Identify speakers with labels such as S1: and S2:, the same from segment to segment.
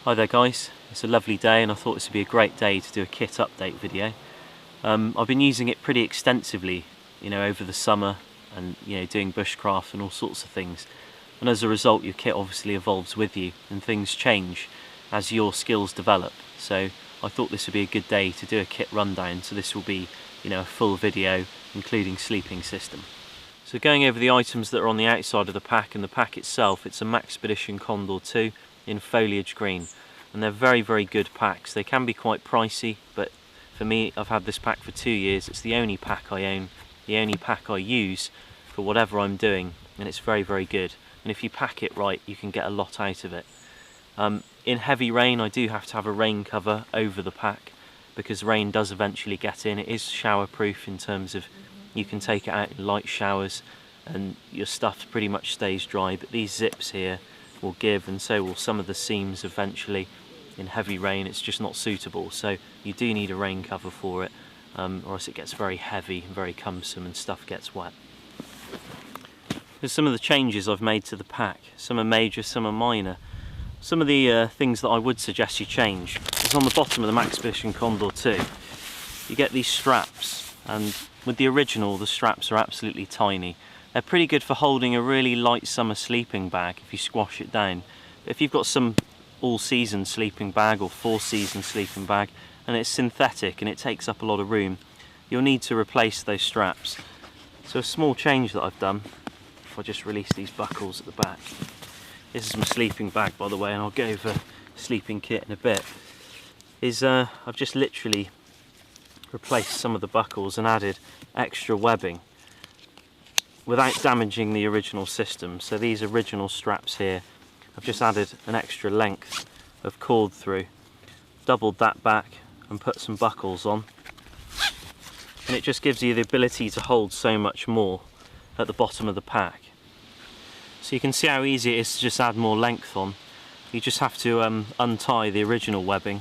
S1: Hi there guys, it's a lovely day and I thought this would be a great day to do a kit update video. I've been using it pretty extensively, over the summer and doing bushcraft and all sorts of things, and as a result your kit obviously evolves with you and things change as your skills develop. So I thought this would be a good day to do a kit rundown, so this will be a full video including sleeping system. So going over the items that are on the outside of the pack and the pack itself, it's a Maxpedition Condor 2 in foliage green, and they're very good packs. They can be quite pricey, but for me, I've had this pack for 2 years. It's the only pack I own, the only pack I use for whatever I'm doing, and it's very good. And if you pack it right, you can get a lot out of it. In heavy rain, I do have to have a rain cover over the pack because rain does eventually get in. It is shower proof in terms of you can take it out in light showers and your stuff pretty much stays dry, but these zips here will give, and so will some of the seams eventually. In heavy rain it's just not suitable, so you do need a rain cover for it, or else it gets very heavy and very cumbersome and stuff gets wet. Here's some of the changes I've made to the pack. Some are major, some are minor. Some of the things that I would suggest you change is on the bottom of the Maxpedition Condor 2 you get these straps, and with the original the straps are absolutely tiny. They're pretty good for holding a really light summer sleeping bag if you squash it down. But if you've got some all-season sleeping bag or four-season sleeping bag and it's synthetic and it takes up a lot of room, you'll need to replace those straps. So a small change that I've done, if I just release these buckles at the back. This is my sleeping bag, by the way, and I'll go over sleeping kit in a bit. I've just literally replaced some of the buckles and added extra webbing without damaging the original system. So these original straps here, I've just added an extra length of cord through, doubled that back and put some buckles on, and it just gives you the ability to hold so much more at the bottom of the pack. So you can see how easy it is to just add more length on. You just have to untie the original webbing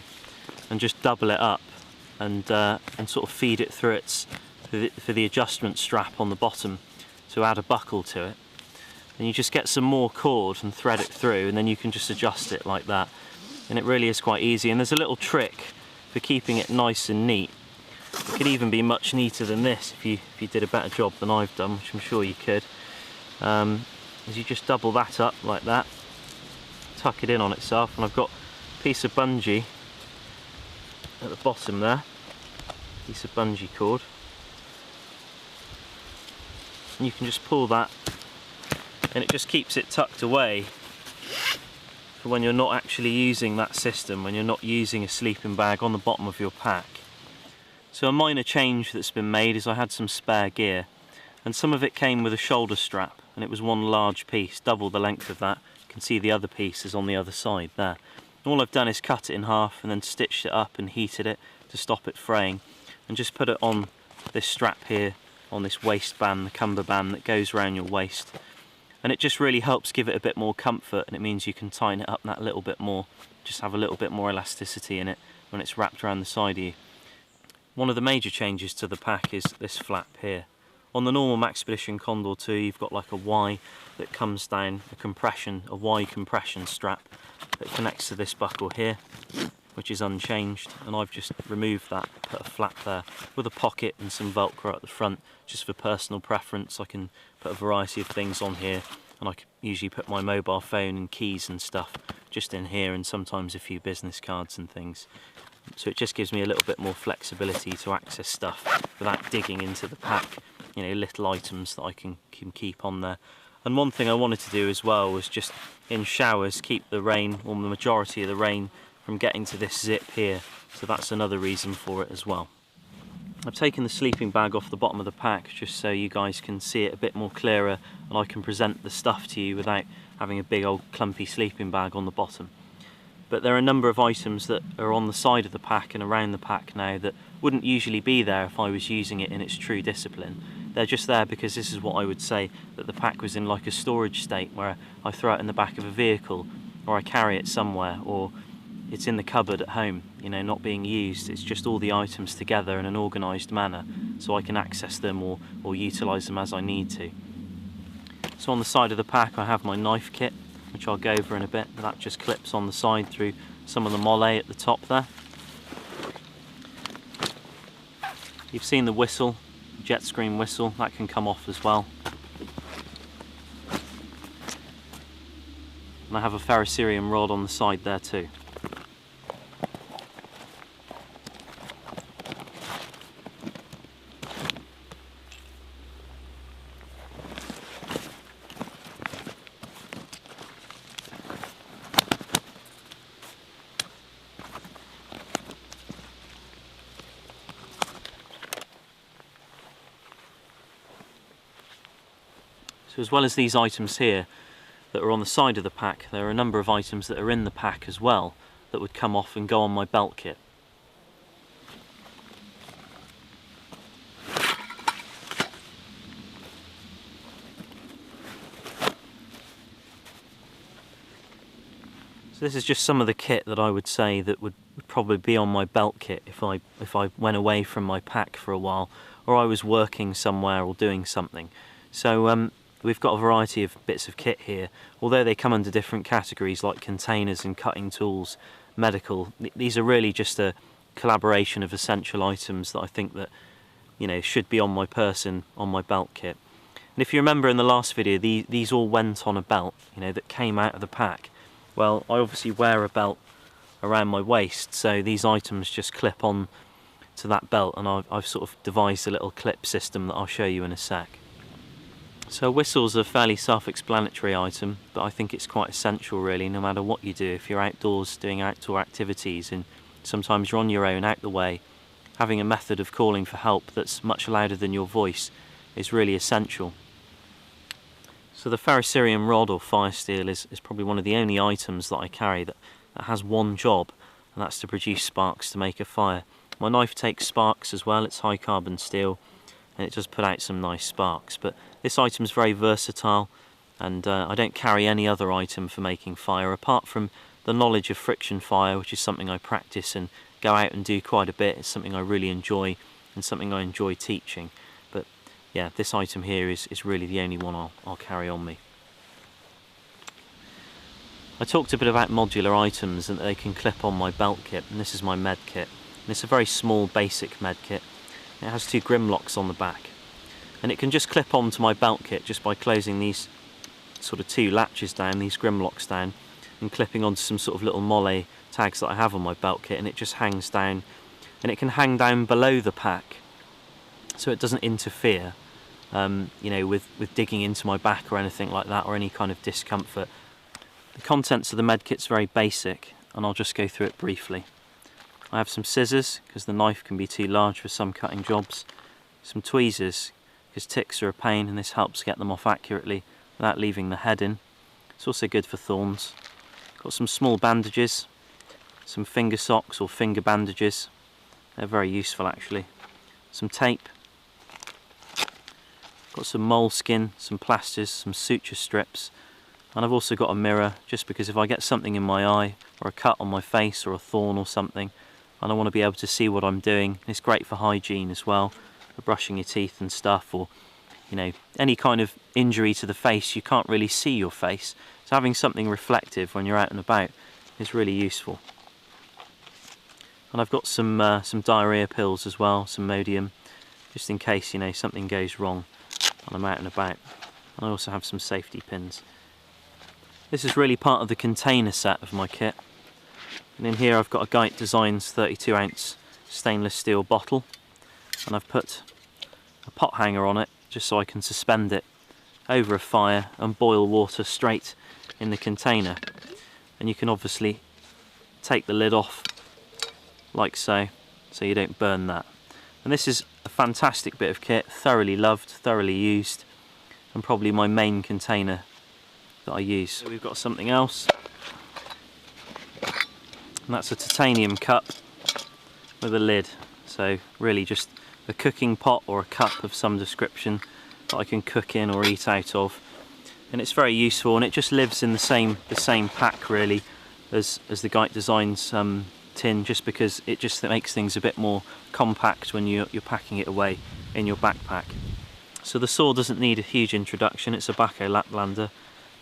S1: and just double it up and sort of feed it through for the adjustment strap on the bottom to add a buckle to it, and you just get some more cord and thread it through, and then you can just adjust it like that, and it really is quite easy. And there's a little trick for keeping it nice and neat. It could even be much neater than this if you did a better job than I've done, which I'm sure you could. Is you just double that up like that, tuck it in on itself, and I've got a piece of bungee at the bottom there, piece of bungee cord. And you can just pull that and it just keeps it tucked away for when you're not actually using that system, when you're not using a sleeping bag on the bottom of your pack. So a minor change that's been made is I had some spare gear, and some of it came with a shoulder strap, and it was one large piece, double the length of that. You can see the other piece is on the other side there. All I've done is cut it in half and then stitched it up and heated it to stop it fraying, and just put it on this strap here, on this waistband, the cummerband that goes around your waist, and it just really helps give it a bit more comfort, and it means you can tighten it up that little bit more, just have a little bit more elasticity in it when it's wrapped around the side of you. One of the major changes to the pack is this flap here. On the normal Maxpedition Condor 2 you've got like a Y that comes down, a Y compression strap that connects to this buckle here, which is unchanged, and I've just removed that, put a flap there with a pocket and some velcro at the front just for personal preference. I can put a variety of things on here, and I can usually put my mobile phone and keys and stuff just in here, and sometimes a few business cards and things. So it just gives me a little bit more flexibility to access stuff without digging into the pack, little items that I can keep on there. And one thing I wanted to do as well was just in showers keep the rain, or the majority of the rain, from getting to this zip here, so that's another reason for it as well. I've taken the sleeping bag off the bottom of the pack just so you guys can see it a bit more clearer and I can present the stuff to you without having a big old clumpy sleeping bag on the bottom. But there are a number of items that are on the side of the pack and around the pack now that wouldn't usually be there if I was using it in its true discipline. They're just there because this is what I would say that the pack was in like a storage state, where I throw it in the back of a vehicle, or I carry it somewhere, or it's in the cupboard at home, not being used. It's just all the items together in an organised manner, so I can access them or utilise them as I need to. So on the side of the pack I have my knife kit, which I'll go over in a bit. That just clips on the side through some of the molle at the top there. You've seen the whistle, jet screen whistle, that can come off as well. And I have a ferrocerium rod on the side there too. So as well as these items here that are on the side of the pack, there are a number of items that are in the pack as well that would come off and go on my belt kit. So this is just some of the kit that I would say that would probably be on my belt kit if I went away from my pack for a while, or I was working somewhere or doing something. So we've got a variety of bits of kit here, although they come under different categories like containers and cutting tools, medical. These are really just a collaboration of essential items that I think that, you know, should be on my person, on my belt kit. And if you remember in the last video, these all went on a belt, you know, that came out of the pack. Well, I obviously wear a belt around my waist, so these items just clip on to that belt, and I've sort of devised a little clip system that I'll show you in a sec. So a whistle's a fairly self-explanatory item, but I think it's quite essential really, no matter what you do. If you're outdoors doing outdoor activities and sometimes you're on your own, out the way, having a method of calling for help that's much louder than your voice is really essential. So the ferrocerium rod or fire steel is probably one of the only items that I carry that has one job, and that's to produce sparks to make a fire. My knife takes sparks as well, it's high carbon steel, and it does put out some nice sparks, but this item is very versatile, and I don't carry any other item for making fire apart from the knowledge of friction fire, which is something I practice and go out and do quite a bit. It's something I really enjoy and something I enjoy teaching. But yeah, this item here is really the only one I'll carry on me. I talked a bit about modular items and that they can clip on my belt kit, and this is my med kit. And it's a very small basic med kit. It has two grim locks on the back, and it can just clip onto my belt kit just by closing these sort of two latches down, these grim locks down, and clipping onto some sort of little molle tags that I have on my belt kit, and it just hangs down, and it can hang down below the pack so it doesn't interfere you know, with digging into my back or anything like that, or any kind of discomfort. The contents of the med kit's very basic, and I'll just go through it briefly. I have some scissors, because the knife can be too large for some cutting jobs. Some tweezers, because ticks are a pain, and this helps get them off accurately without leaving the head in. It's also good for thorns. Got some small bandages, some finger socks or finger bandages. They're very useful actually. Some tape. Got some moleskin, some plasters, some suture strips. And I've also got a mirror, just because if I get something in my eye, or a cut on my face, or a thorn or something, and I want to be able to see what I'm doing. It's great for hygiene as well, for brushing your teeth and stuff, or you know, any kind of injury to the face, you can't really see your face. So having something reflective when you're out and about is really useful. And I've got some diarrhea pills as well, some Modium, just in case, you know, something goes wrong when I'm out and about. And I also have some safety pins. This is really part of the container set of my kit. And in here I've got a Guide Designs 32-ounce stainless steel bottle, and I've put a pot hanger on it just so I can suspend it over a fire and boil water straight in the container. And you can obviously take the lid off like so you don't burn that. And this is a fantastic bit of kit, thoroughly loved, thoroughly used, and probably my main container that I use. So we've got something else, and that's a titanium cup with a lid. So really just a cooking pot or a cup of some description that I can cook in or eat out of, and it's very useful, and it just lives in the same pack really as the Guide Designs tin, just because it just makes things a bit more compact when you're packing it away in your backpack. So the saw doesn't need a huge introduction. It's a Bahco Laplander.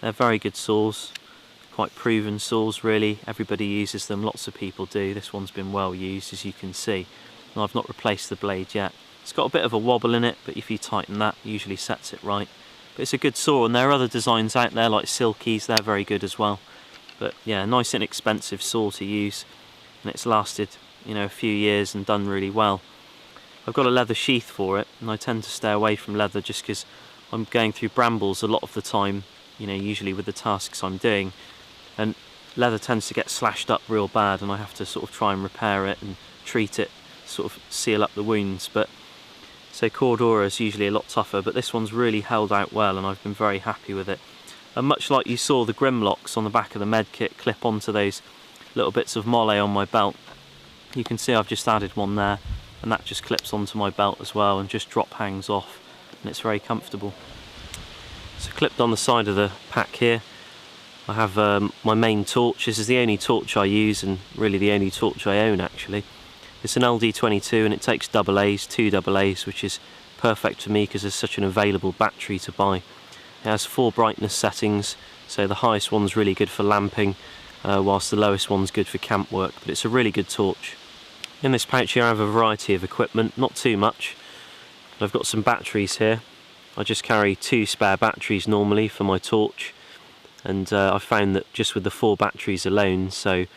S1: They're very good saws, quite proven saws really. Everybody uses them, lots of people do. This one's been well used, as you can see. And I've not replaced the blade yet. It's got a bit of a wobble in it, but if you tighten that, it usually sets it right. But it's a good saw, and there are other designs out there like Silkies, they're very good as well. But yeah, nice inexpensive saw to use, and it's lasted, you know, a few years and done really well. I've got a leather sheath for it, and I tend to stay away from leather just because I'm going through brambles a lot of the time, you know, usually with the tasks I'm doing, and leather tends to get slashed up real bad, and I have to sort of try and repair it and treat it, sort of seal up the wounds. But so Cordura is usually a lot tougher, but this one's really held out well, and I've been very happy with it. And much like you saw the Grimlocks on the back of the med kit clip onto those little bits of molle on my belt, you can see I've just added one there, and that just clips onto my belt as well and just drop hangs off, and it's very comfortable. So clipped on the side of the pack here I have my main torch. This is the only torch I use, and really the only torch I own actually. It's an LD22 and it takes AA's, 2 AA's, which is perfect for me because there's such an available battery to buy. It has 4 brightness settings, so the highest one's really good for lamping, whilst the lowest one's good for camp work, but it's a really good torch. In this pouch here I have a variety of equipment, not too much. But I've got some batteries here. I just carry 2 spare batteries normally for my torch, and I've found that just with the 4 batteries alone, so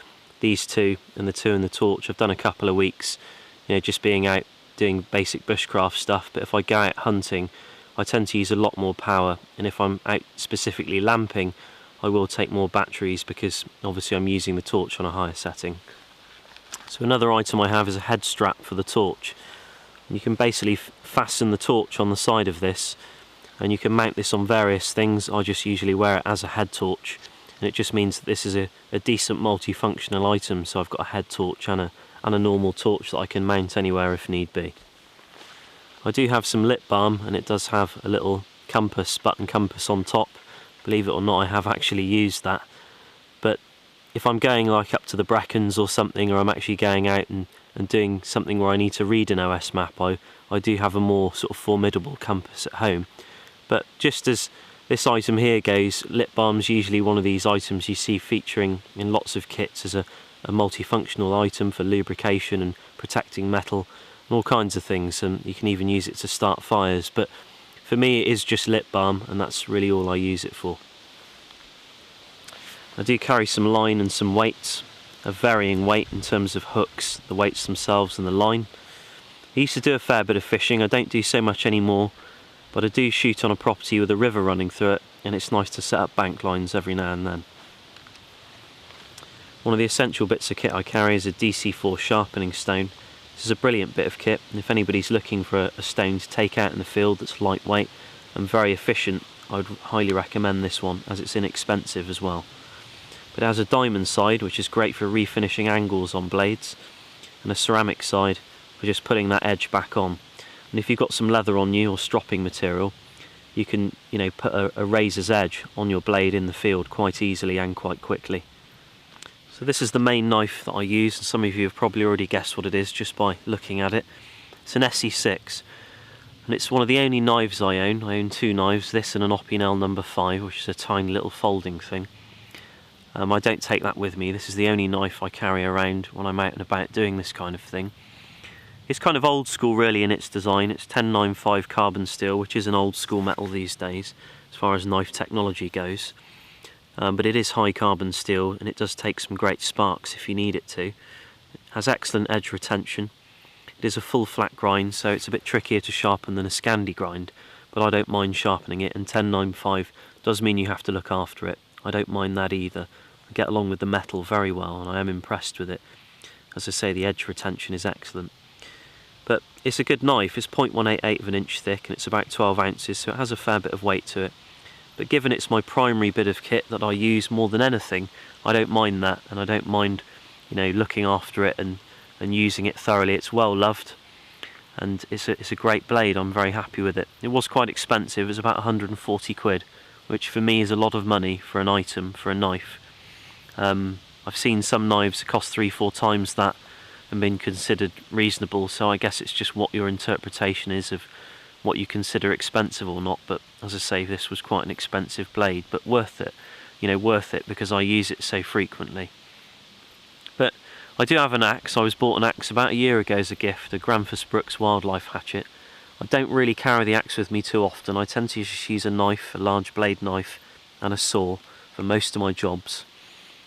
S1: these 2 and the 2 in the torch, I've done a couple of weeks, you know, just being out doing basic bushcraft stuff. But if I go out hunting, I tend to use a lot more power, and if I'm out specifically lamping, I will take more batteries because obviously I'm using the torch on a higher setting. So another item I have is a head strap for the torch. You can basically fasten the torch on the side of this, and you can mount this on various things. I just usually wear it as a head torch, and it just means that this is a decent multifunctional item. So I've got a head torch and a normal torch that I can mount anywhere if need be. I do have some lip balm, and it does have a little compass, button compass on top. Believe it or not, I have actually used that. But if I'm going like up to the Brecons or something, or I'm actually going out and doing something where I need to read an OS map, I do have a more sort of formidable compass at home. But just as this item here goes, lip balm's usually one of these items you see featuring in lots of kits as a multifunctional item for lubrication and protecting metal and all kinds of things, and you can even use it to start fires. But for me it is just lip balm, and that's really all I use it for. I do carry some line and some weights of varying weight in terms of hooks, the weights themselves and the line. I used to do a fair bit of fishing. I don't do so much anymore, but I do shoot on a property with a river running through it, and it's nice to set up bank lines every now and then. One of the essential bits of kit I carry is a DC4 sharpening stone. This is a brilliant bit of kit, and if anybody's looking for a stone to take out in the field that's lightweight and very efficient, I would highly recommend this one, as it's inexpensive as well. But it has a diamond side, which is great for refinishing angles on blades, and a ceramic side for just putting that edge back on. And if you've got some leather on you or stropping material, you can, you know, put a razor's edge on your blade in the field quite easily and quite quickly. So this is the main knife that I use, and some of you have probably already guessed what it is just by looking at it. It's an SE6, and it's one of the only knives I own. I own 2 knives, this and an Opinel No. 5, which is a tiny little folding thing. I don't take that with me. This is the only knife I carry around when I'm out and about doing this kind of thing. It's kind of old school really in its design. It's 1095 carbon steel, which is an old school metal these days as far as knife technology goes. But it is high carbon steel, and it does take some great sparks if you need it to. It has excellent edge retention. It is a full flat grind, so it's a bit trickier to sharpen than a Scandi grind, but I don't mind sharpening it, and 1095 does mean you have to look after it. I don't mind that either. I get along with the metal very well, and I am impressed with it. As I say, the edge retention is excellent. But it's a good knife. It's 0.188 of an inch thick, and it's about 12 ounces, so it has a fair bit of weight to it. But given it's my primary bit of kit that I use more than anything, I don't mind that, and I don't mind, you know, looking after it and using it thoroughly. It's well loved, and it's a great blade. I'm very happy with it. It was quite expensive. It was about 140 quid, which for me is a lot of money for an item, for a knife. I've seen some knives cost 3-4 times that and been considered reasonable, so I guess it's just what your interpretation is of what you consider expensive or not. But as I say, this was quite an expensive blade, but worth it. you know, worth it because I use it so frequently. But I do have an axe. I was bought an axe about a year ago as a gift, a Granthus Brooks wildlife hatchet. I don't really carry the axe with me too often. I tend to just use a knife, a large blade knife and a saw for most of my jobs.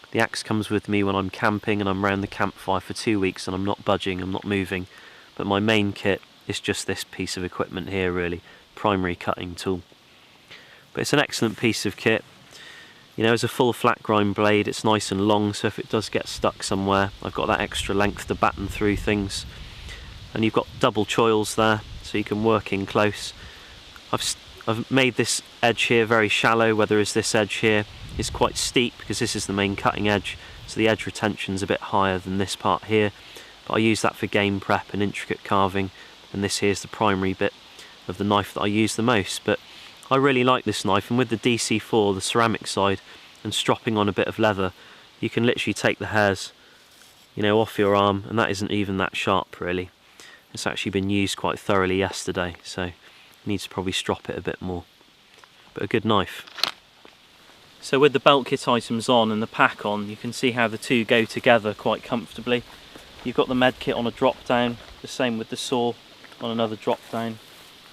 S1: The axe comes with me when I'm camping and I'm round the campfire for 2 weeks and I'm not budging, I'm not moving. But my main kit is just this piece of equipment here really, primary cutting tool. But it's an excellent piece of kit. You know, as a full flat grind blade, it's nice and long, so if it does get stuck somewhere, I've got that extra length to batten through things. And you've got double choils there, so you can work in close. I've made this edge here very shallow, whereas this edge here is quite steep because this is the main cutting edge, so the edge retention's a bit higher than this part here. But I use that for game prep and intricate carving, and this here is the primary bit of the knife that I use the most. But I really like this knife, and with the DC4, the ceramic side, and stropping on a bit of leather, you can literally take the hairs, you know, off your arm, and that isn't even that sharp really. It's actually been used quite thoroughly yesterday, so needs to probably strop it a bit more. But a good knife. So with the belt kit items on and the pack on, you can see how the two go together quite comfortably. You've got the med kit on a drop down, the same with the saw on another drop down.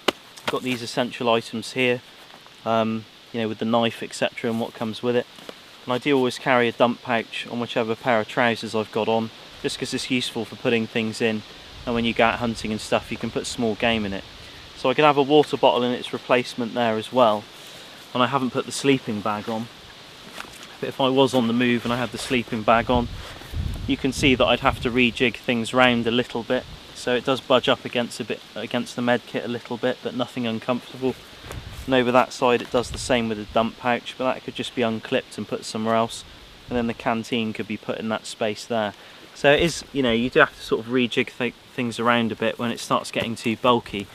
S1: You've got these essential items here, you know, with the knife, etc., and what comes with it. And I do always carry a dump pouch on whichever pair of trousers I've got on, just because it's useful for putting things in, and when you go out hunting and stuff you can put small game in it. So I can have a water bottle in its replacement there as well. And I haven't put the sleeping bag on. But if I was on the move and I had the sleeping bag on, you can see that I'd have to rejig things round a little bit. So it does budge up against the med kit a little bit, but nothing uncomfortable. And over that side it does the same with the dump pouch, but that could just be unclipped and put somewhere else. And then the canteen could be put in that space there. So it is, you know, you do have to sort of rejig things around a bit when it starts getting too bulky.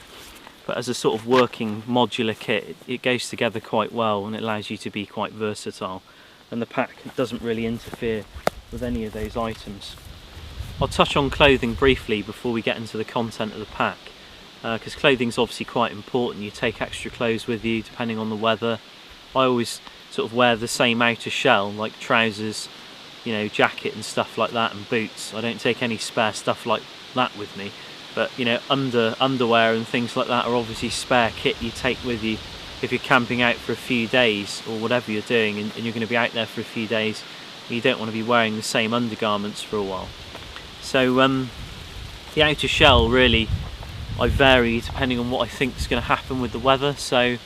S1: But as a sort of working modular kit, it goes together quite well, and it allows you to be quite versatile. And the pack doesn't really interfere with any of those items. I'll touch on clothing briefly before we get into the content of the pack, because clothing's obviously quite important. You take extra clothes with you depending on the weather. I always sort of wear the same outer shell, like trousers, you know, jacket and stuff like that, and boots. I don't take any spare stuff like that with me. But you know, underwear and things like that are obviously spare kit you take with you if you're camping out for a few days or whatever you're doing, and you're going to be out there for a few days and you don't want to be wearing the same undergarments for a while. So the outer shell, really, I vary depending on what I think is going to happen with the weather. So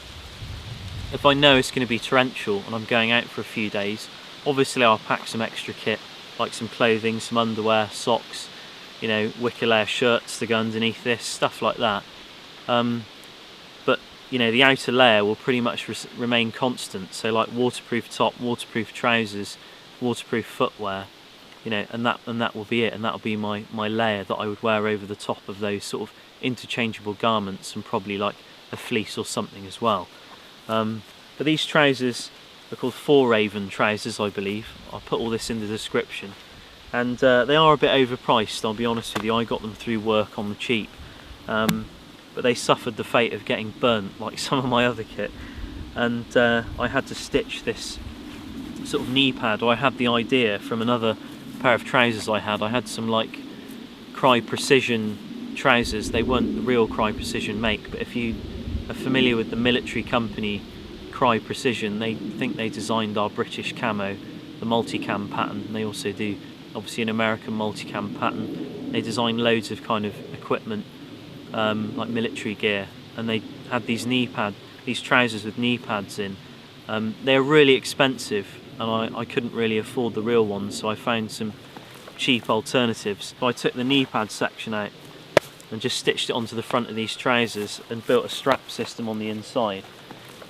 S1: if I know it's going to be torrential and I'm going out for a few days, obviously I'll pack some extra kit, like some clothing, some underwear, socks, you know, wicker layer shirts to go underneath this, stuff like that. But you know, the outer layer will pretty much remain constant. So like waterproof top, waterproof trousers, waterproof footwear, you know, and that will be it. And that'll be my layer that I would wear over the top of those sort of interchangeable garments, and probably like a fleece or something as well. But these trousers are called Forraven trousers, I believe. I'll put all this in the description. And they are a bit overpriced, I'll be honest with you. I got them through work on the cheap, but they suffered the fate of getting burnt like some of my other kit. And I had to stitch this sort of knee pad, or I had the idea from another pair of trousers I had some like Cry Precision trousers. They weren't the real Cry Precision make, but if you are familiar with the military company Cry Precision, they think they designed our British camo, the multicam pattern. And they also do obviously an American multicam pattern. They design loads of kind of equipment, like military gear, and they had these these trousers with knee pads in. They're really expensive, and I couldn't really afford the real ones, so I found some cheap alternatives. So I took the knee pad section out and just stitched it onto the front of these trousers and built a strap system on the inside.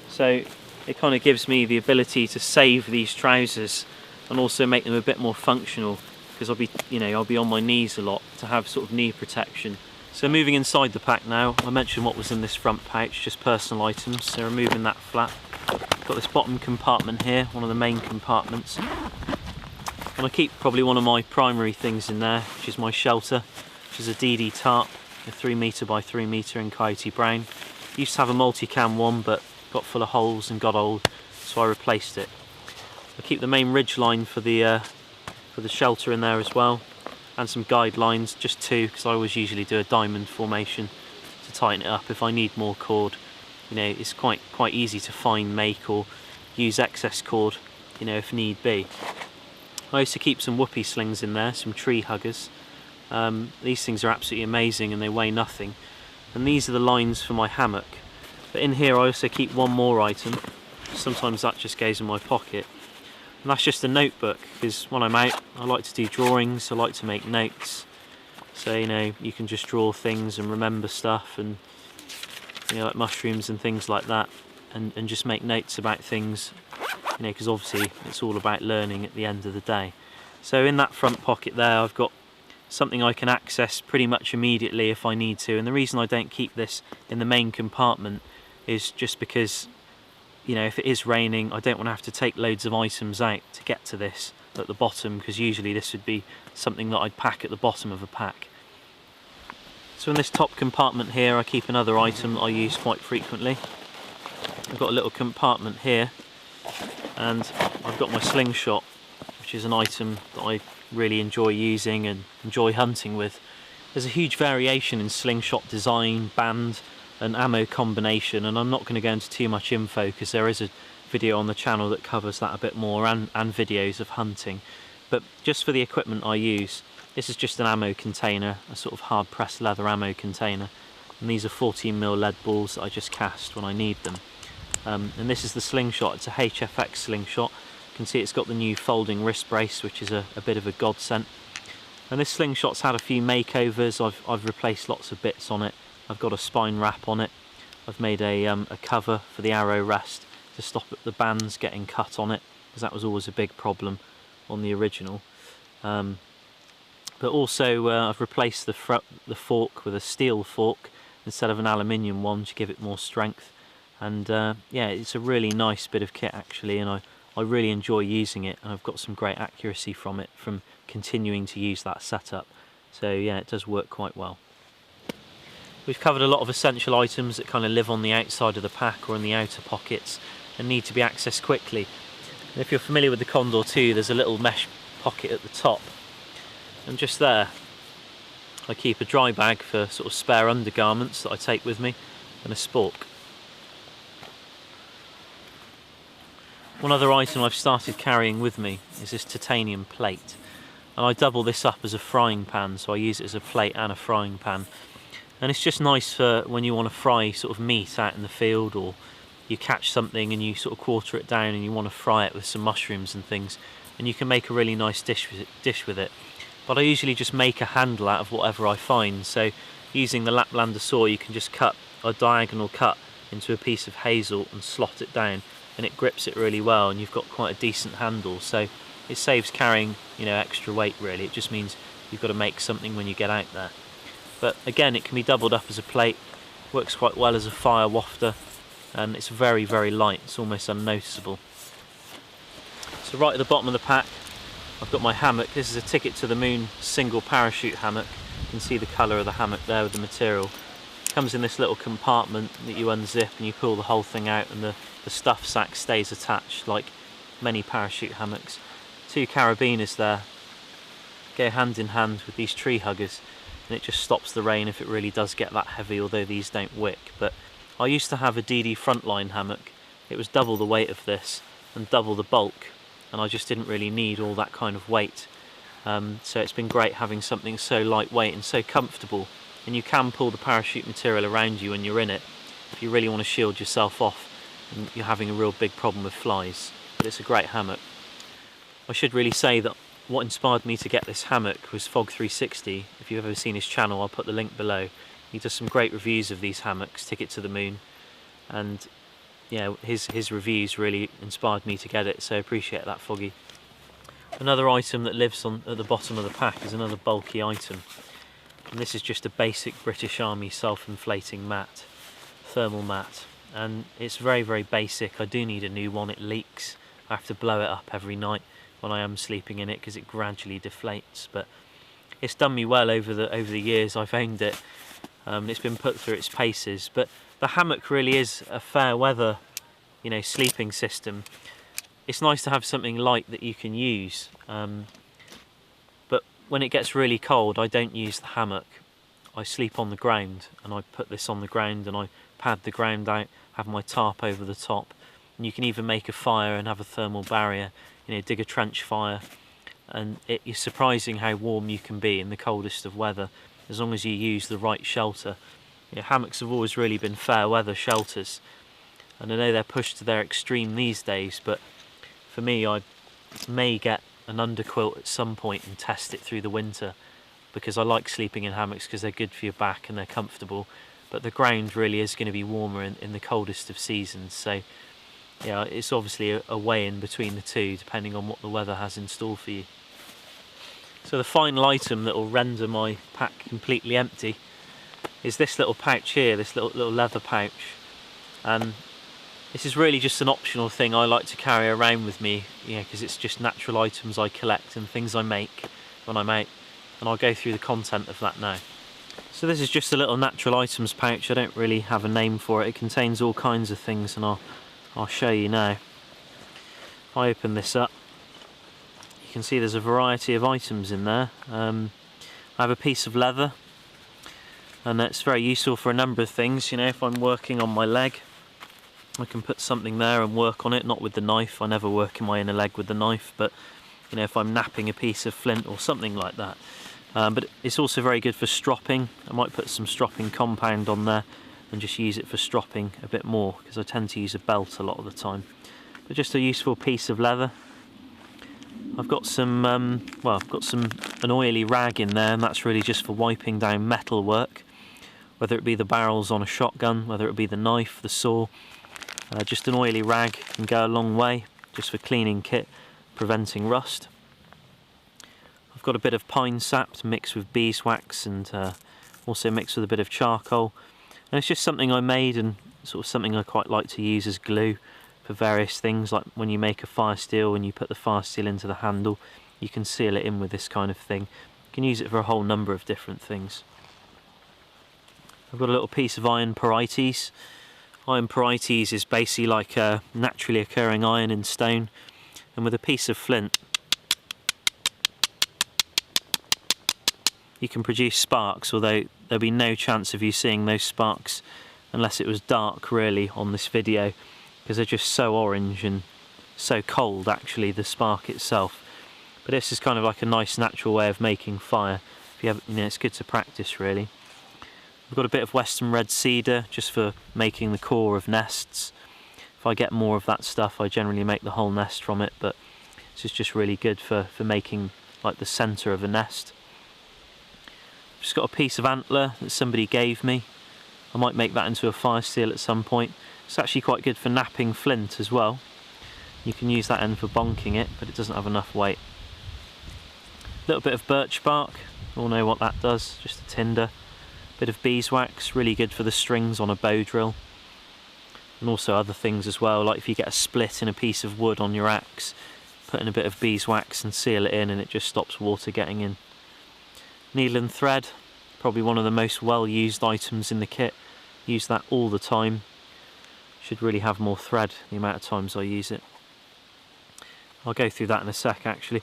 S1: So it kind of gives me the ability to save these trousers and also make them a bit more functional, because I'll be on my knees a lot, to have sort of knee protection. So moving inside the pack now, I mentioned what was in this front pouch, just personal items. So removing that flap, got this bottom compartment here, one of the main compartments, and I keep probably one of my primary things in there, which is my shelter, which is a DD tarp, a 3 metre by 3 metre in Coyote Brown. Used to have a multicam one, but got full of holes and got old, so I replaced it. I keep the main ridge line for the shelter in there as well, and some guidelines, just 2, because I always usually do a diamond formation to tighten it up if I need more cord. You know, it's quite easy to find, make, or use excess cord, you know, if need be. I also keep some whoopee slings in there, some tree huggers. These things are absolutely amazing and they weigh nothing. And these are the lines for my hammock. But in here I also keep one more item. Sometimes that just goes in my pocket. And that's just a notebook, because when I'm out I like to do drawings, I like to make notes. So, you know, you can just draw things and remember stuff, and, you know, like mushrooms and things like that, and just make notes about things, you know, because obviously it's all about learning at the end of the day. So in that front pocket there I've got something I can access pretty much immediately if I need to, and the reason I don't keep this in the main compartment is just because, you know, if it is raining I don't want to have to take loads of items out to get to this at the bottom, because usually this would be something that I'd pack at the bottom of a pack. So in this top compartment here I keep another item that I use quite frequently. I've got a little compartment here, and I've got my slingshot, which is an item that I really enjoy using and enjoy hunting with. There's a huge variation in slingshot design, band and ammo combination, and I'm not going to go into too much info because there is a video on the channel that covers that a bit more, and videos of hunting. But just for the equipment I use, this is just an ammo container, a sort of hard pressed leather ammo container, and these are 14mm lead balls that I just cast when I need them. And this is the slingshot. It's a HFX slingshot. You can see it's got the new folding wrist brace, which is a bit of a godsend. And this slingshot's had a few makeovers. I've replaced lots of bits on it. I've got a spine wrap on it. I've made a cover for the arrow rest to stop the bands getting cut on it, because that was always a big problem on the original. But also I've replaced the fork with a steel fork instead of an aluminium one to give it more strength. And yeah, it's a really nice bit of kit actually, and I really enjoy using it, and I've got some great accuracy from it from continuing to use that setup. So yeah, it does work quite well. We've covered a lot of essential items that kind of live on the outside of the pack or in the outer pockets and need to be accessed quickly. And if you're familiar with the Condor 2, there's a little mesh pocket at the top, and just there I keep a dry bag for sort of spare undergarments that I take with me, and a spork. One other item I've started carrying with me is this titanium plate, and I double this up as a frying pan, so I use it as a plate and a frying pan. And it's just nice for when you want to fry sort of meat out in the field, or you catch something and you sort of quarter it down and you want to fry it with some mushrooms and things, and you can make a really nice dish with it. But I usually just make a handle out of whatever I find, so using the Laplander saw you can just cut a diagonal cut into a piece of hazel and slot it down, and it grips it really well, and you've got quite a decent handle. So it saves carrying, you know, extra weight really. It just means you've got to make something when you get out there. But again, it can be doubled up as a plate, works quite well as a fire wafter, and it's very, very light. It's almost unnoticeable. So right at the bottom of the pack I've got my hammock. This is a Ticket to the Moon single parachute hammock. You can see the colour of the hammock there with the material. It comes in this little compartment that you unzip and you pull the whole thing out, and the stuff sack stays attached like many parachute hammocks. 2 carabiners there go hand in hand with these tree huggers, and it just stops the rain if it really does get that heavy, although these don't wick. But I used to have a DD Frontline hammock. It was double the weight of this and double the bulk, and I just didn't really need all that kind of weight. So it's been great having something so lightweight and so comfortable, and you can pull the parachute material around you when you're in it if you really want to shield yourself off and you're having a real big problem with flies. But it's a great hammock. I should really say that what inspired me to get this hammock was Fog360. If you've ever seen his channel, I'll put the link below. He does some great reviews of these hammocks, Ticket to the Moon, and yeah, his reviews really inspired me to get it, so I appreciate that, Foggy. Another item that lives at the bottom of the pack is another bulky item, and this is just a basic British Army self-inflating mat, thermal mat, and it's very, very basic. I do need a new one. It leaks. I have to blow it up every night when I am sleeping in it because it gradually deflates, but it's done me well over the years I've owned it. It's been put through its paces, but the hammock really is a fair weather, you know, sleeping system. it's nice to have something light that you can use. But when it gets really cold, I don't use the hammock. I sleep on the ground, and I put this on the ground and I pad the ground out, have my tarp over the top, and you can even make a fire and have a thermal barrier, you know, dig a trench fire, and it's surprising how warm you can be in the coldest of weather as long as you use the right shelter. You know, hammocks have always really been fair weather shelters, and I know they're pushed to their extreme these days, but for me, I may get an underquilt at some point and test it through the winter, because I like sleeping in hammocks because they're good for your back and they're comfortable, but the ground really is going to be warmer in the coldest of seasons. So yeah, it's obviously a way in between the two depending on what the weather has in store for you. So the final item that will render my pack completely empty is this little pouch here, this little leather pouch. And this is really just an optional thing I like to carry around with me, you know, because it's just natural items I collect and things I make when I'm out, and I'll go through the content of that now. So this is just a little natural items pouch. I don't really have a name for it. It contains all kinds of things, and I'll show you now. If I open this up, you can see there's a variety of items in there. I have a piece of leather, and that's very useful for a number of things. You know, if I'm working on my leg, I can put something there and work on it, not with the knife. I never work in my inner leg with the knife, but you know, if I'm napping a piece of flint or something like that. But it's also very good for stropping. I might put some stropping compound on there and just use it for stropping a bit more, because I tend to use a belt a lot of the time. But just a useful piece of leather. I've got some, an oily rag in there, and that's really just for wiping down metal work, whether it be the barrels on a shotgun, whether it be the knife, the saw. Just an oily rag can go a long way, just for cleaning kit, preventing rust. I've got a bit of pine sap to mix with beeswax, and also mixed with a bit of charcoal. And it's just something I made, and sort of something I quite like to use as glue for various things, like when you make a fire steel, when you put the fire steel into the handle, you can seal it in with this kind of thing. You can use it for a whole number of different things. I've got a little piece of iron porites. Iron porites is basically like a naturally occurring iron in stone, and with a piece of flint you can produce sparks, although there'll be no chance of you seeing those sparks unless it was dark really on this video, because they're just so orange and so cold actually, the spark itself. But this is kind of like a nice natural way of making fire. If you have, you know, it's good to practice really. I've got a bit of western red cedar just for making the core of nests. If I get more of that stuff, I generally make the whole nest from it, but this is just really good for making like the centre of a nest. Just got a piece of antler that somebody gave me. I might make that into a fire steel at some point. It's actually quite good for napping flint as well. You can use that end for bonking it, but it doesn't have enough weight. A little bit of birch bark, all know what that does, just a tinder. Bit of beeswax, really good for the strings on a bow drill. And also other things as well, like if you get a split in a piece of wood on your axe, put in a bit of beeswax and seal it in, and it just stops water getting in. Needle and thread, probably one of the most well used items in the kit. Use that all the time. Should really have more thread the amount of times I use it. I'll go through that in a sec actually.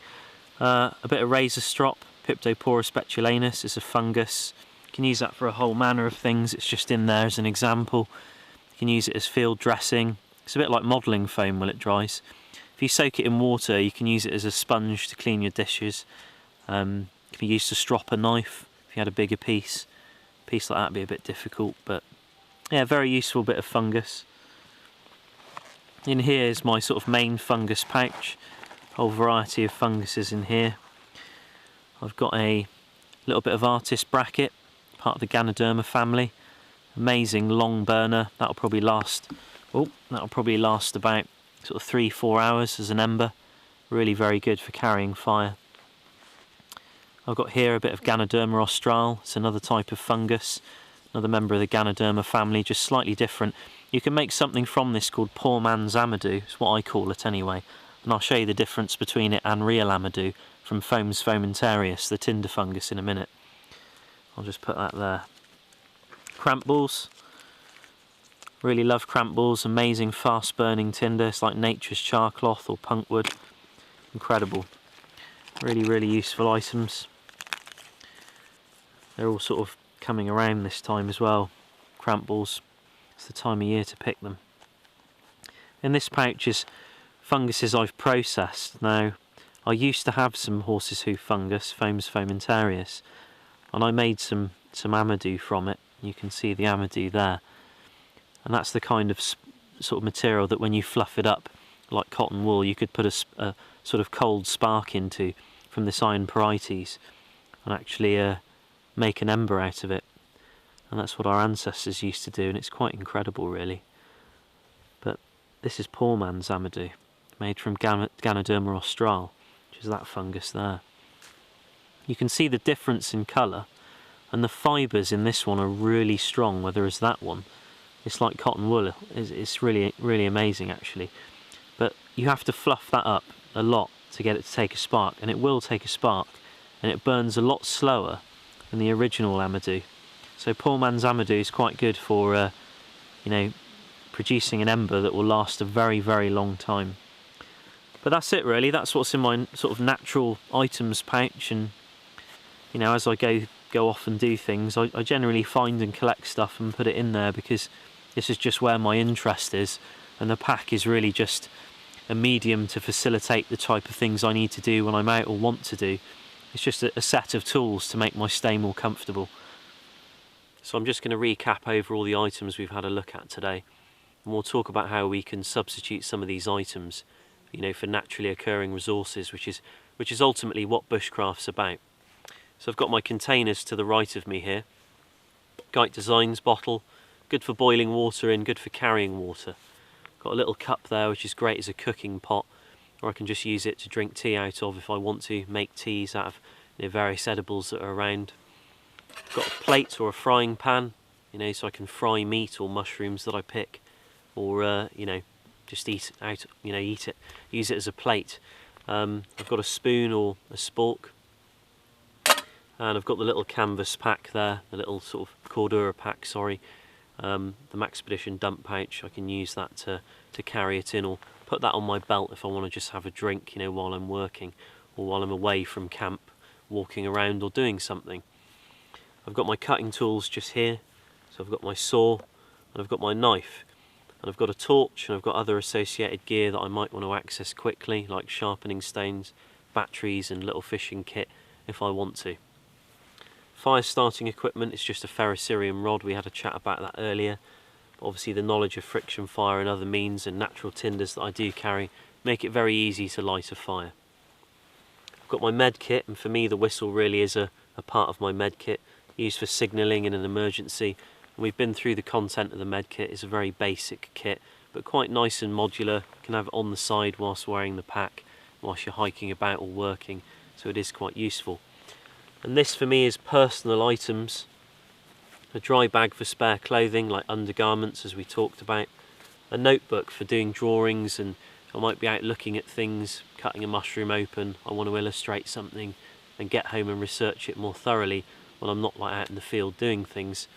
S1: A bit of razor strop, Piptoporus betulanus, is a fungus. You can use that for a whole manner of things. It's just in there as an example. You can use it as field dressing. It's a bit like modelling foam when it dries. If you soak it in water, you can use it as a sponge to clean your dishes. It can be used to strop a knife if you had a bigger piece. A piece like that would be a bit difficult, but yeah, very useful bit of fungus. In here is my sort of main fungus pouch. A whole variety of funguses in here. I've got a little bit of artist bracket, part of the Ganoderma family. Amazing long burner. That'll probably last about sort of 3-4 hours as an ember. Really very good for carrying fire. I've got here a bit of Ganoderma australe. It's another type of fungus, another member of the Ganoderma family, just slightly different. You can make something from this called poor man's amadou, it's what I call it anyway, and I'll show you the difference between it and real amadou from Fomes fomentarius, the tinder fungus, in a minute. I'll just put that there. Cramp balls. Really love cramp balls, amazing fast burning tinder. It's like nature's char cloth or punk wood. Incredible. Really, really useful items. They're all sort of coming around this time as well. Cramp balls, it's the time of year to pick them. In this pouch is funguses I've processed. Now, I used to have some horse's hoof fungus, Fomes fomentarius, and I made some amadou from it. You can see the amadou there. And that's the kind of sort of material that when you fluff it up like cotton wool, you could put a sort of cold spark into from this iron porites and actually make an ember out of it. And that's what our ancestors used to do, and it's quite incredible really. But this is poor man's amadou, made from Ganoderma austral, which is that fungus there. You can see the difference in colour, and the fibres in this one are really strong, whereas that one, it's like cotton wool. It's really, really amazing actually. But you have to fluff that up a lot to get it to take a spark, and it will take a spark, and it burns a lot slower than the original amadou. So poor man's amadou is quite good for you know, producing an ember that will last a very, very long time. But that's it really. That's what's in my sort of natural items pouch, and you know, as I go off and do things, I generally find and collect stuff and put it in there because this is just where my interest is, and the pack is really just a medium to facilitate the type of things I need to do when I'm out or want to do. It's just a set of tools to make my stay more comfortable. So I'm just going to recap over all the items we've had a look at today, and we'll talk about how we can substitute some of these items, you know, for naturally occurring resources, which is ultimately what bushcraft's about. So I've got my containers to the right of me here. Guyt Designs bottle, good for boiling water in, good for carrying water. Got a little cup there which is great as a cooking pot, or I can just use it to drink tea out of if I want to, make teas out of, you know, various edibles that are around. Got a plate or a frying pan, you know, so I can fry meat or mushrooms that I pick, or you know, just eat out, you know, eat it, use it as a plate. I've got a spoon or a spork. And I've got the little canvas pack there, the little sort of cordura pack, sorry, the Maxpedition dump pouch. I can use that to carry it in, or put that on my belt if I want to just have a drink, you know, while I'm working, or while I'm away from camp, walking around or doing something. I've got my cutting tools just here, so I've got my saw, and I've got my knife, and I've got a torch, and I've got other associated gear that I might want to access quickly, like sharpening stones, batteries and little fishing kit if I want to. Fire starting equipment is just a ferrocerium rod. We had a chat about that earlier. But obviously the knowledge of friction fire and other means and natural tinders that I do carry make it very easy to light a fire. I've got my med kit, and for me the whistle really is a part of my med kit, used for signalling in an emergency. And we've been through the content of the med kit. It's a very basic kit, but quite nice and modular. You can have it on the side whilst wearing the pack, whilst you're hiking about or working, so it is quite useful. And this for me is personal items. A dry bag for spare clothing like undergarments, as we talked about. A notebook for doing drawings, and I might be out looking at things, cutting a mushroom open, I want to illustrate something and get home and research it more thoroughly when I'm not like out in the field doing things.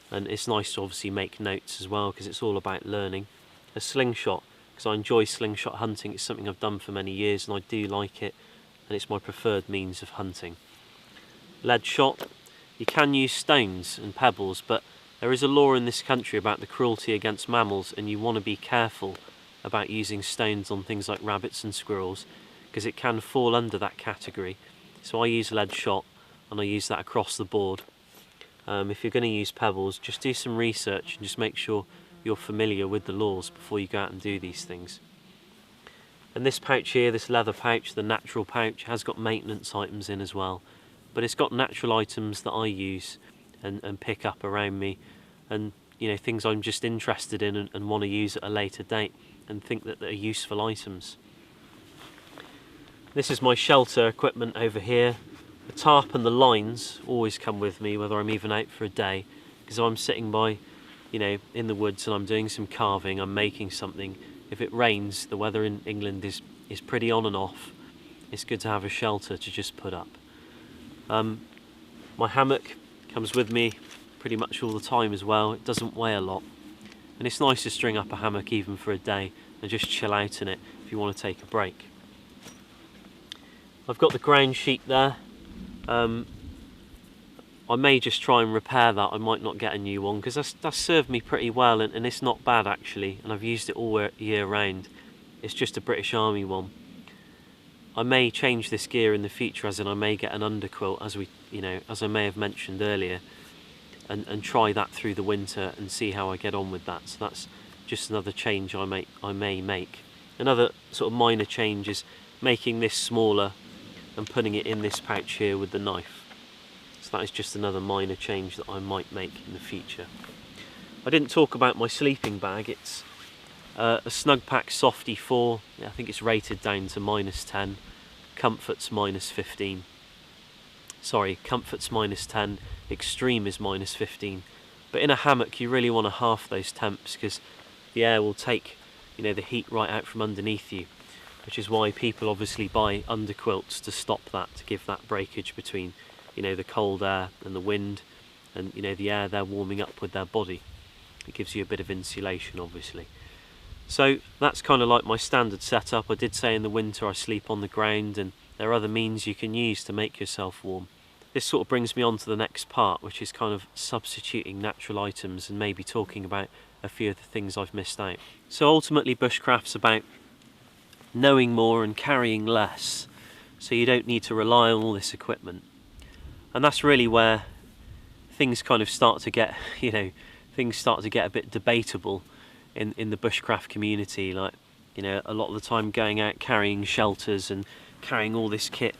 S1: And it's nice to obviously make notes as well, because it's all about learning. A slingshot, because I enjoy slingshot hunting. It's something I've done for many years and I do like it, and it's my preferred means of hunting. Lead shot. You can use stones and pebbles, but there is a law in this country about the cruelty against mammals, and you want to be careful about using stones on things like rabbits and squirrels, because it can fall under that category. So I use lead shot, and I use that across the board. If you're going to use pebbles, just do some research and just make sure you're familiar with the laws before you go out and do these things. And this pouch here, this leather pouch, the natural pouch, has got maintenance items in as well. But it's got natural items that I use and pick up around me, and you know, things I'm just interested in and want to use at a later date and think that they're useful items. This is my shelter equipment over here. The tarp and the lines always come with me, whether I'm even out for a day, because I'm sitting by, you know, in the woods and I'm doing some carving, I'm making something. If it rains, the weather in England is pretty on and off. It's good to have a shelter to just put up. My hammock comes with me pretty much all the time as well. It doesn't weigh a lot, and it's nice to string up a hammock even for a day and just chill out in it if you want to take a break. I've got the ground sheet there. I may just try and repair that. I might not get a new one because that's served me pretty well, and it's not bad actually, and I've used it all year round. It's just a British Army one. I may change this gear in the future, as in I may get an underquilt, as I may have mentioned earlier, and try that through the winter and see how I get on with that. So that's just another change I may make. Another sort of minor change is making this smaller and putting it in this pouch here with the knife. So that is just another minor change that I might make in the future. I didn't talk about my sleeping bag. It's a Snugpack Softy 4. I think it's rated down to -10. Comfort's -15. Sorry, Comfort's -10. Extreme is -15. But in a hammock you really want to half those temps because the air will take, the heat right out from underneath you, which is why people obviously buy underquilts to stop that, to give that breakage between the cold air and the wind, and the air they're warming up with their body. It gives you a bit of insulation obviously. So that's kind of like my standard setup. I did say in the winter I sleep on the ground, and there are other means you can use to make yourself warm. This sort of brings me on to the next part, which is kind of substituting natural items and maybe talking about a few of the things I've missed out. So ultimately Bushcraft's about knowing more and carrying less, so you don't need to rely on all this equipment. And that's really where things kind of start to get, things start to get a bit debatable in the bushcraft community. Like, a lot of the time going out carrying shelters and carrying all this kit,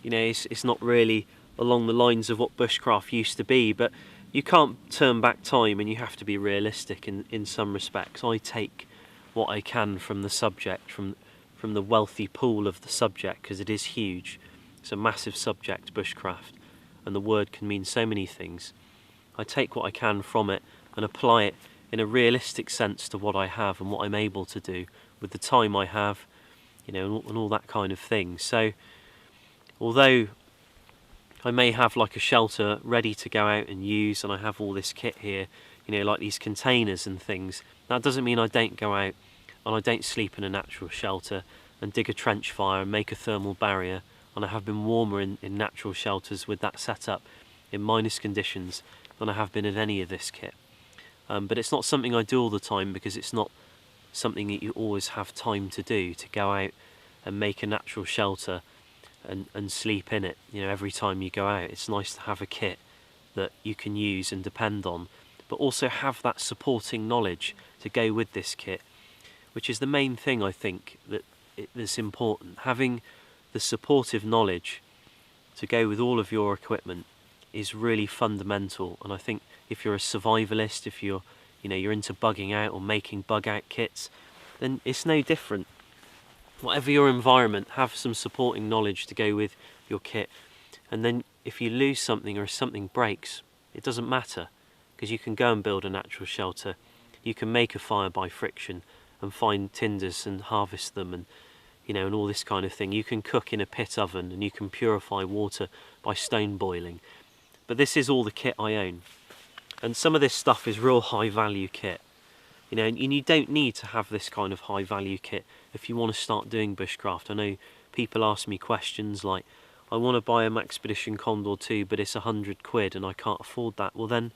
S1: it's not really along the lines of what bushcraft used to be. But you can't turn back time, and you have to be realistic in some respects. I take what I can from the subject, from the wealthy pool of the subject, because it is huge. It's a massive subject, bushcraft, and the word can mean so many things. I take what I can from it and apply it in a realistic sense to what I have and what I'm able to do with the time I have, and all that kind of thing. So although I may have like a shelter ready to go out and use, and I have all this kit here, like these containers and things, that doesn't mean I don't go out and I don't sleep in a natural shelter and dig a trench fire and make a thermal barrier. And I have been warmer in natural shelters with that setup in minus conditions than I have been in any of this kit. But it's not something I do all the time, because it's not something that you always have time to do, to go out and make a natural shelter and sleep in it every time you go out. It's nice to have a kit that you can use and depend on, but also have that supporting knowledge to go with this kit, which is the main thing I think that's important. Having the supportive knowledge to go with all of your equipment is really fundamental. And I think if you're a survivalist, if you're into bugging out or making bug out kits, then it's no different. Whatever your environment, have some supporting knowledge to go with your kit, and then if you lose something or if something breaks, it doesn't matter, because you can go and build a natural shelter. You can make a fire by friction and find tinders and harvest them, and and all this kind of thing. You can cook in a pit oven, and you can purify water by stone boiling. But this is all the kit I own. And some of this stuff is real high value kit. And you don't need to have this kind of high value kit if you want to start doing bushcraft. I know people ask me questions like, I want to buy a Maxpedition Condor 2, but it's £100 and I can't afford that. Well then,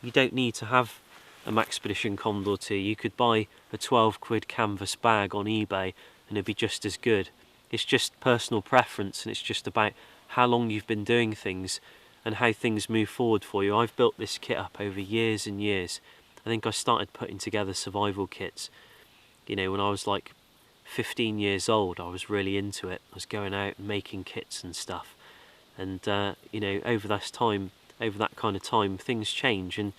S1: you don't need to have a Maxpedition Condor 2. You could buy a £12 canvas bag on eBay and it'd be just as good. It's just personal preference, and it's just about how long you've been doing things and how things move forward for you. I've built this kit up over years and years. I think I started putting together survival kits, when I was like 15 years old. I was really into it. I was going out and making kits and stuff. And over that kind of time, things change. And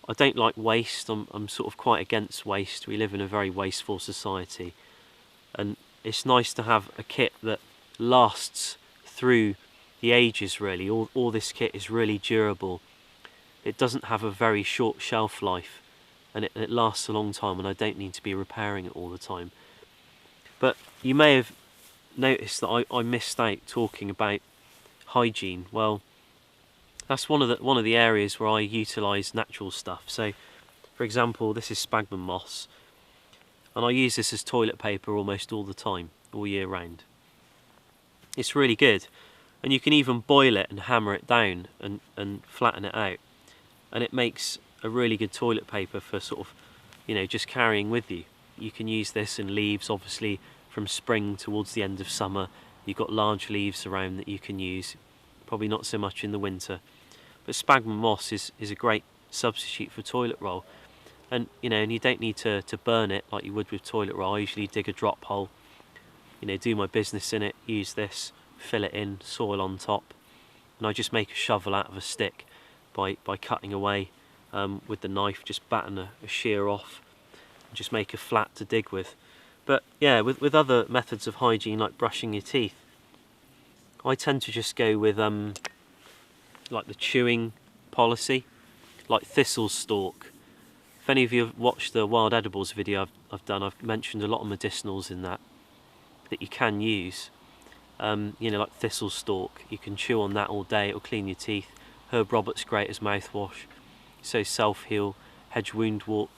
S1: I don't like waste. I'm sort of quite against waste. We live in a very wasteful society. And it's nice to have a kit that lasts through the ages, really. All this kit is really durable. It doesn't have a very short shelf life, and it lasts a long time, and I don't need to be repairing it all the time. But you may have noticed that I missed out talking about hygiene. Well, that's one of the areas where I utilise natural stuff. So For example, this is sphagnum moss, and I use this as toilet paper almost all the time, all year round. It's really good, and you can even boil it and hammer it down and flatten it out, and it makes a really good toilet paper for sort of, you know, just carrying with you. You can use this in leaves, obviously, from spring towards the end of summer. You've got large leaves around that you can use, probably not so much in the winter. But sphagnum moss is a great substitute for toilet roll. And you know, and you don't need to burn it like you would with toilet roll. I usually dig a drop hole, you know, do my business in it, use this, fill it in, soil on top, and I just make a shovel out of a stick by cutting away with the knife, just batten a shear off, and just make a flat to dig with. But yeah, with other methods of hygiene like brushing your teeth, I tend to just go with like the chewing policy, like thistle stalk. If any of you have watched the wild edibles video I've done, I've mentioned a lot of medicinals in that you can use. You know, like thistle stalk, you can chew on that all day, it'll clean your teeth. Herb Robert's great as mouthwash. So self-heal, hedge woundwort.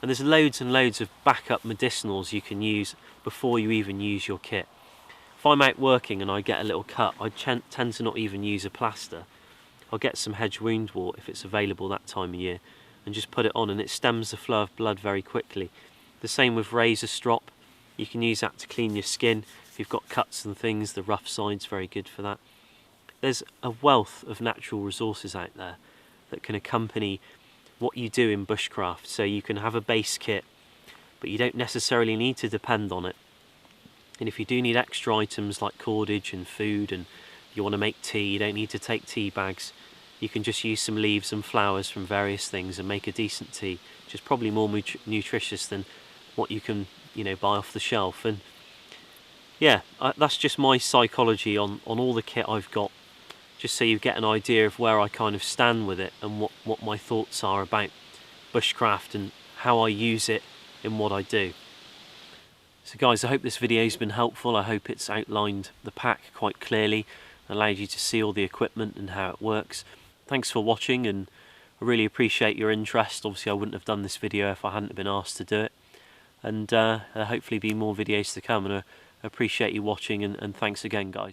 S1: And there's loads and loads of backup medicinals you can use before you even use your kit. If I'm out working and I get a little cut, I tend to not even use a plaster. I'll get some hedge woundwort if it's available that time of year, and just put it on, and it stems the flow of blood very quickly. The same with razor strop. You can use that to clean your skin. If you've got cuts and things, the rough side's very good for that. There's a wealth of natural resources out there that can accompany what you do in bushcraft. So you can have a base kit, but you don't necessarily need to depend on it. And if you do need extra items like cordage and food, and you want to make tea, you don't need to take tea bags. You can just use some leaves and flowers from various things and make a decent tea, which is probably more nutritious than what you can, you know, buy off the shelf. And yeah, that's just my psychology on all the kit I've got, just so you get an idea of where I kind of stand with it and what my thoughts are about bushcraft and how I use it in what I do. So guys, I hope this video's been helpful. I hope it's outlined the pack quite clearly, allowed you to see all the equipment and how it works. Thanks for watching, and I really appreciate your interest. Obviously I wouldn't have done this video if I hadn't been asked to do it, and hopefully be more videos to come, and I appreciate you watching, and thanks again guys.